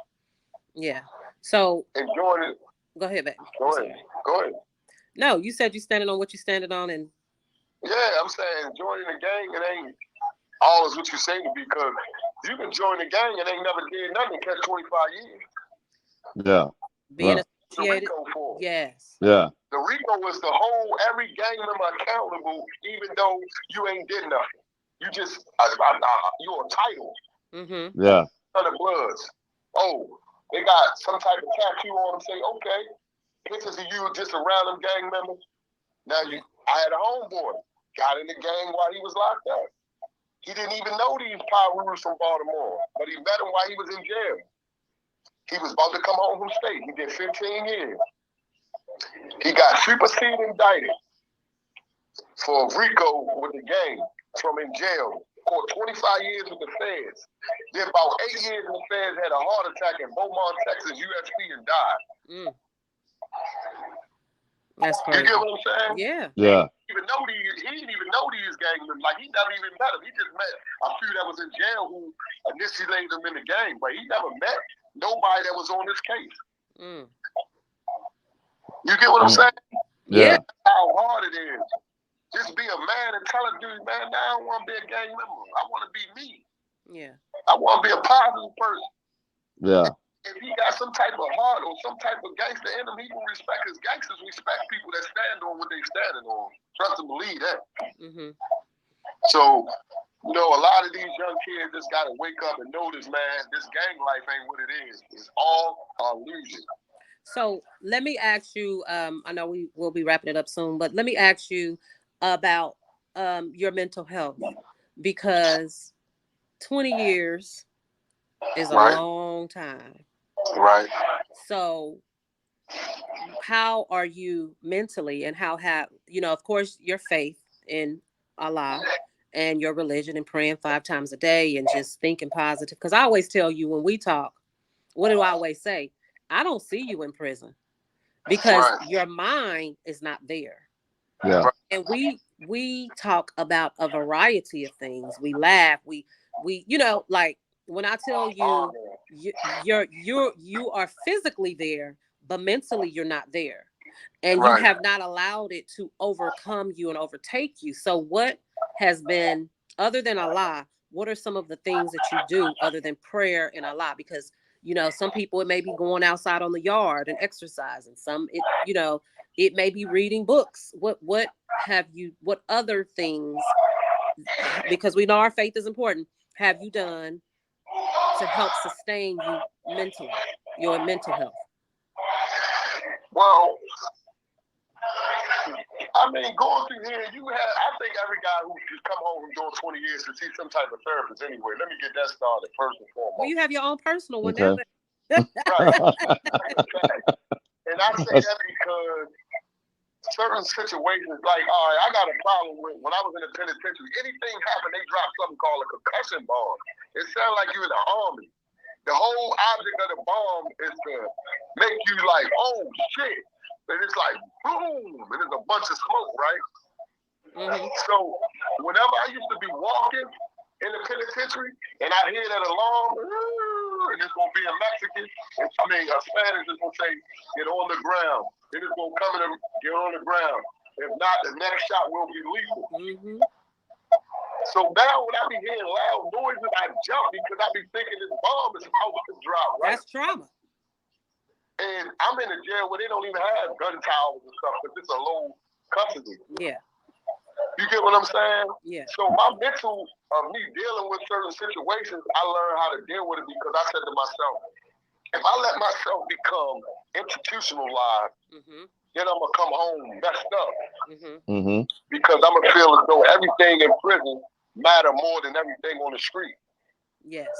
Yeah. So enjoying it. Go ahead, baby. Go ahead. Go ahead. No, you said you standing on what you standing on, and yeah, I'm saying joining the gang, it ain't always what you say to be, because you can join the gang and ain't never did nothing and catch 25 years. Yeah. Being associated. The RICO for it. Yes. Yeah. The RICO is the whole every gang member accountable, even though you ain't did nothing. You just you're a title. Yeah. Under Bloods. Oh, they got some type of tattoo on them. Say, okay, pictures of you just a random gang member. Now I had a homeboy, got in the gang while he was locked up. He didn't even know these Pyrus from Baltimore, but he met him while he was in jail. He was about to come home from state. He did 15 years. He got superseded indicted for RICO with the gang from in jail. For 25 years with the feds. Then about 8 years in the feds, had a heart attack in Beaumont, Texas, USP, and died. That's crazy. You get what I'm saying? Yeah. Yeah. He didn't even know these gang members. Like, he never even met them. He just met a few that was in jail who initiated them in the gang. But he never met nobody that was on this case. You get what I'm saying? Yeah. How hard it is. Just be a man and tell a dude, man, now I don't want to be a gang member. I want to be me. Yeah. I want to be a positive person. Yeah. If he got some type of heart or some type of gangster in him, he can respect, because gangsters respect people that stand on what they standing on. Trust and believe that. So, a lot of these young kids just got to wake up and notice, man, this gang life ain't what it is. It's all illusion. So let me ask you, I know we will be wrapping it up soon, but let me ask you about your mental health, because 20 years is a long time. Right. So how are you mentally, and how have, of course, your faith in Allah and your religion and praying 5 times a day and just thinking positive? Because I always tell you when we talk, what do I always say? I don't see you in prison because your mind is not there. Yeah. And we talk about a variety of things. We laugh, we like when I tell you, you are physically there, but mentally you're not there, and you have not allowed it to overcome you and overtake you. So what has been, other than Allah, what are some of the things that you do other than prayer and Allah? Because some people, it may be going outside on the yard and exercising. Some, it may be reading books. What other things, because we know our faith is important, have you done to help sustain you mentally, your mental health? Well, I mean, going through here, I think every guy who just come home from doing 20 years to see some type of therapist anyway. Let me get that started first and foremost. Well, you have your own personal one. Okay. Right. And I say that because certain situations, like, all right, I got a problem with, when I was in the penitentiary, anything happened, they dropped something called a concussion bomb. It sounded like you in the army. The whole object of the bomb is to make you like, oh shit. And it's like, boom, and there's a bunch of smoke, right? Mm-hmm. So whenever I used to be walking in the penitentiary and I hear that alarm, and it's going to be a Mexican, a Spanish is going to say, get on the ground. Then it's going to come in and get on the ground. If not, the next shot will be lethal. Mm-hmm. So now when I be hearing loud noises, I jump because I be thinking this bomb is about to drop, right? That's trauma. And I'm in a jail where they don't even have gun towers and stuff because it's a low custody. Yeah. You get what I'm saying? Yeah. So my mental of me dealing with certain situations, I learned how to deal with it because I said to myself, if I let myself become institutionalized, mm-hmm. then I'm going to come home messed up. Mm-hmm. Mm-hmm. Because I'm going to feel as though everything in prison matter more than everything on the street. Yes.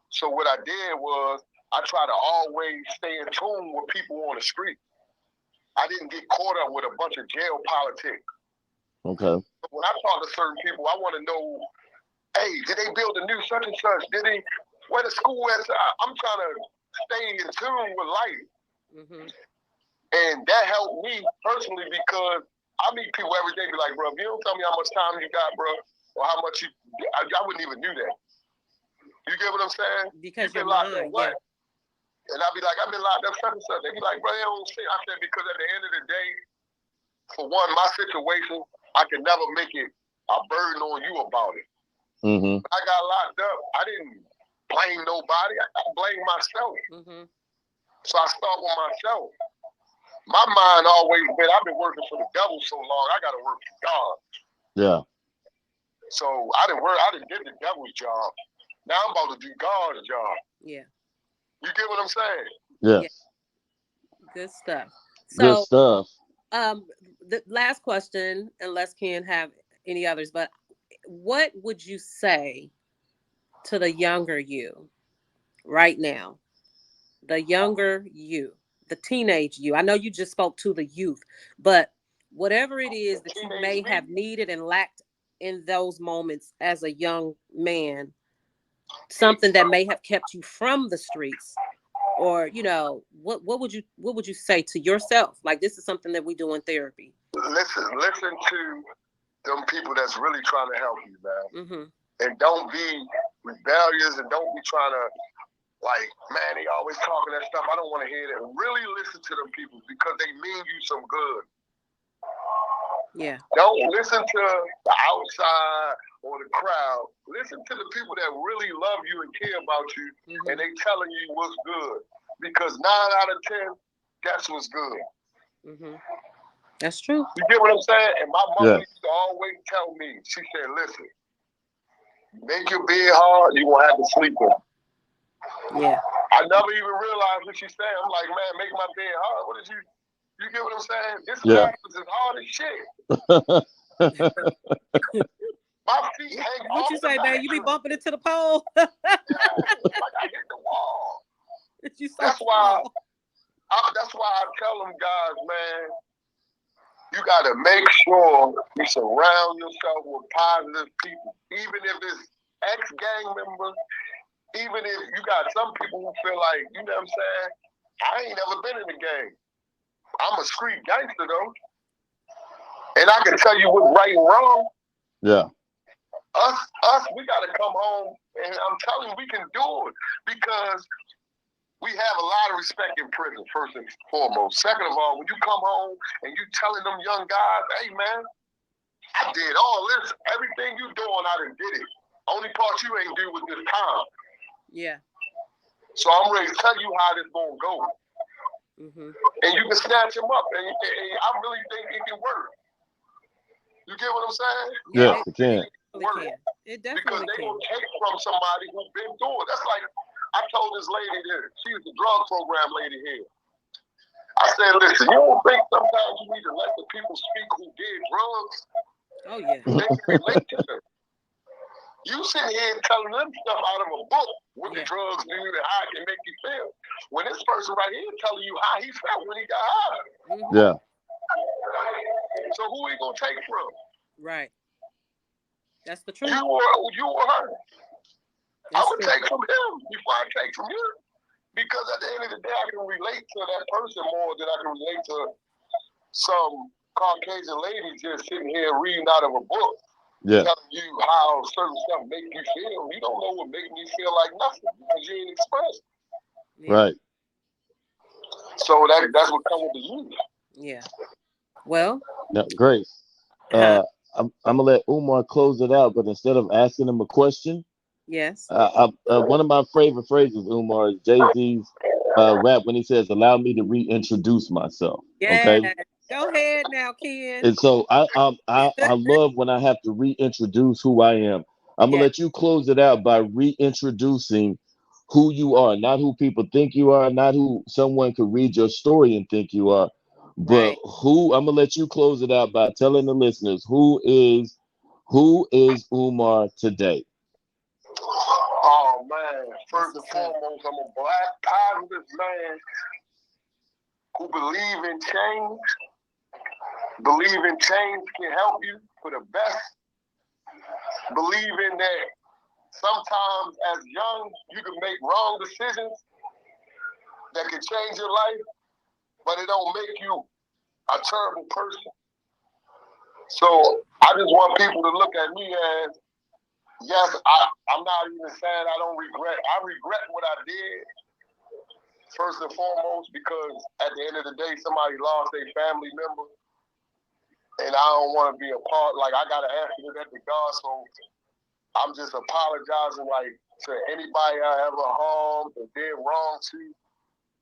So what I did was I try to always stay in tune with people on the street. I didn't get caught up with a bunch of jail politics. Okay. When I talk to certain people, I want to know, hey, did they build a new such and such? Where the school at? I'm trying to stay in tune with life. Mm-hmm. And that helped me personally because I meet people every day be like, bro, if you don't tell me how much time you got, bro, or how much I wouldn't even do that. You get what I'm saying? Because you're lying, yeah. And I'll be like, I've been locked up such and such. They be like, bro, they don't see. I said, because at the end of the day, for one, my situation, I can never make it a burden on you about it. Mm-hmm. When I got locked up, I didn't blame nobody. I blamed myself. Mm-hmm. So I start with myself. My mind always been, I've been working for the devil so long, I got to work for God. Yeah. So I didn't get the devil's job. Now I'm about to do God's job. Yeah. You get what I'm saying? Yes. Yeah. Good stuff. Good stuff. The last question, unless Ken have any others, but what would you say to the younger you right now? The younger you, the teenage you. I know you just spoke to the youth, but whatever it is that you may have needed and lacked in those moments as a young man, something that may have kept you from the streets, or what would you say to yourself? Like, this is something that we do in therapy. Listen to them people that's really trying to help you, man. Mm-hmm. And don't be rebellious and don't be trying to, like, man, they always talking that stuff. I don't want to hear that. Really listen to them people because they mean you some good. Yeah. Don't listen to the outside or the crowd. Listen to the people that really love you and care about you, mm-hmm. and they telling you what's good. Because 9 out of 10, that's what's good. Mm-hmm. That's true. You get what I'm saying? And my mother used to always tell me, she said, listen, make your bed hard, you're going to have to sleep in it. Yeah. I never even realized what she said. I'm like, man, make my bed hard. What is you get what I'm saying? This mattress is hard as shit. My feet hang off. What you say, man? You be bumping into the pole? Like I hit the wall. That's why I tell them guys, man, you got to make sure you surround yourself with positive people. Even if it's ex-gang members, even if you got some people who feel like, you know what I'm saying, I ain't never been in the game. I'm a street gangster though, and I can tell you what's right and wrong. Yeah. Us, we gotta come home, and I'm telling you, we can do it because we have a lot of respect in prison, first and foremost. Second of all, when you come home and you telling them young guys, hey man, I did all this, everything you doing, I done did it. Only part you ain't do was this time. Yeah. So I'm ready to tell you how this gonna go. Mm-hmm. And you can snatch them up, and I really think it can work. You get what I'm saying? Yeah, Yeah, it can. It Because definitely they can. will take from somebody who's been doing it. That's like I told this lady there. She was the drug program lady here. I said, listen, you don't think sometimes you need to let the people speak who did drugs? Oh yeah. They can relate to them. You sitting here telling them stuff out of a book what the Yeah. drugs do and how it can make you feel. When this person right here telling you how he felt when he got high. Mm-hmm. Yeah. So who he gonna take from? Right. That's the truth. You or her? I That's would true. take from him before I take from you. Because at the end of the day, I can relate to that person more than I can relate to some Caucasian lady just sitting here reading out of a book, Yeah. telling you how certain stuff make you feel. You don't know what make me feel like nothing because you ain't expressed. Yeah. Right. So that's what comes with the youth. Yeah. Well, Now, Grace, huh? I'm gonna let Umar close it out, but instead of asking him a question, Yes. one of my favorite phrases, Umar, is Jay-Z's rap when he says, "Allow me to reintroduce myself." Yeah. Okay, Go ahead now, Ken. and so I love when I have to reintroduce who I am. I'm gonna Yeah. let you close it out by reintroducing who you are, not who people think you are, not who someone could read your story and think you are, but Right. who. I'm gonna let you close it out by telling the listeners who is Umar today. Oh man! That's First and what's up. foremost, I'm a black positive man who believe in change. Believe in change can help you for the best. Believe in that sometimes as young you can make wrong decisions that can change your life, but it don't make you a terrible person. So I just want people to look at me as, yes, I'm not even saying I don't regret. I regret what I did, first and foremost, because at the end of the day, somebody lost a family member, and I don't want to be a part. Like, I got to answer to that to God, so I'm just apologizing, like, to anybody I ever harmed or did wrong to.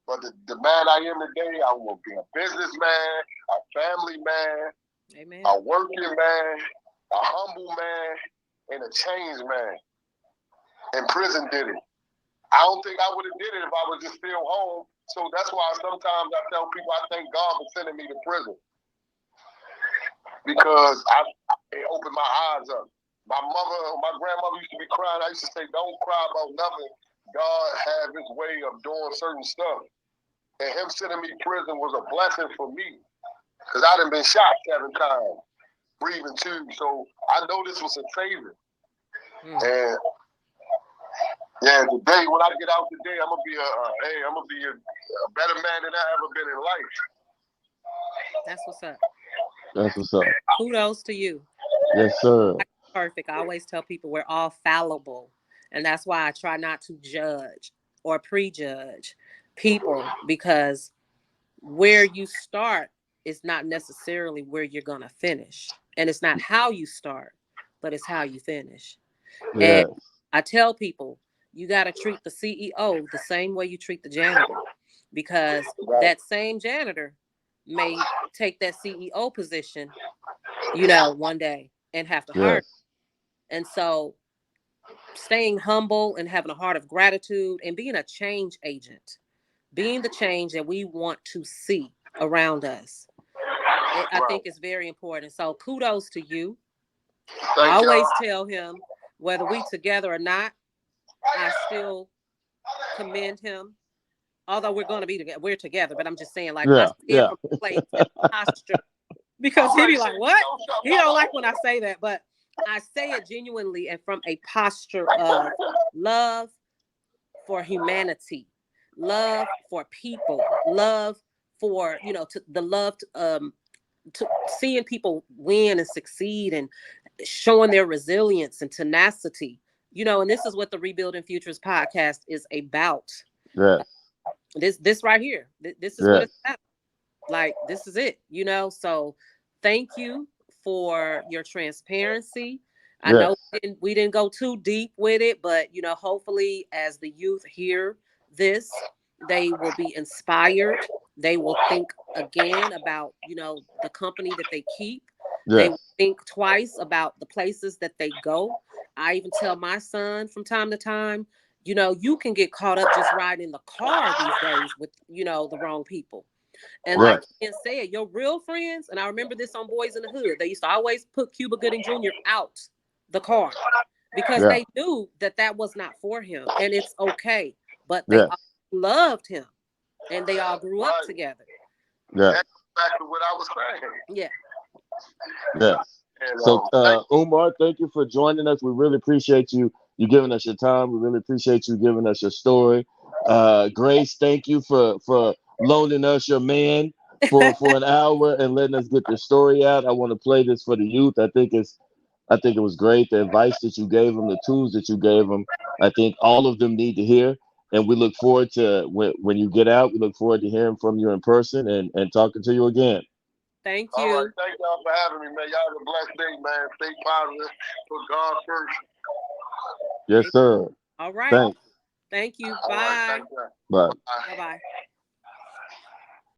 But the man I am today, I will be a businessman, a family man, Amen. a working man, a humble man, and a changed man. And prison did it. I don't think I would have did it if I was just still home. So that's why sometimes I tell people I thank God for sending me to prison. Because it opened my eyes up. My grandmother used to be crying. I used to say, don't cry about nothing. God had his way of doing certain stuff. And him sending me to prison was a blessing for me. Because I done been shot 7 times, breathing tubes. So I know this was a favor. And yeah, today when I get out today, I'm gonna be a better man than I ever been in life. That's what's up. That's what's up. Kudos to you. Yes, sir. Perfect. I always tell people we're all fallible. And that's why I try not to judge or prejudge people, because where you start is not necessarily where you're going to finish. And it's not how you start, but it's how you finish. And Yes. I tell people, you got to treat the CEO the same way you treat the janitor, because that same janitor may take that CEO position, one day and have to hire. Yes. And so staying humble and having a heart of gratitude and being a change agent, being the change that we want to see around us, I think is very important. So kudos to you. I always tell him, whether we together or not, I still commend him. Although we're going to be together, we're together, but I'm just saying, like, I Yeah. say it Yeah. from a place and posture, because he be like, what? He don't like when I say that, but I say it genuinely and from a posture of love for humanity, love for people, love for, you know, to the love to seeing people win and succeed and showing their resilience and tenacity. You know, and this is what the Rebuilding Futures podcast is about. Yes. This right here. This is what Yes. it's about. Like, this is it, you know. So thank you for your transparency. I Yes. know we didn't go too deep with it, but you know, hopefully as the youth hear this, they will be inspired. They will think again about, you know, the company that they keep. They will Yes. think twice about the places that they go. I even tell my son from time to time, you know, you can get caught up just riding in the car these days with, you know, the wrong people. And like Right. Ken said, your real friends, and I remember this on Boys in the Hood, they used to always put Cuba Gooding Jr. out the car because Yeah. they knew that that was not for him. And it's okay. But they Yes. all loved him and they all grew up Right. together. Yes. That's exactly what I was saying. Yeah. Yes. And So, thank Umar, thank you for joining us. We really appreciate you giving us your time. We really appreciate you giving us your story. Grace, thank you for loaning us your man for an hour and letting us get the story out. I want to play this for the youth. I think it was great. The advice that you gave them, the tools that you gave them, I think all of them need to hear. And we look forward to when you get out. We look forward to hearing from you in person and talking to you again. Thank all right, you. thank y'all for having me, man. Y'all have a blessed day, man. Stay positive. Put God first. Yes, sir. All right. Thanks. Thank you. All right, Bye. thank you. Bye. Bye. Bye bye.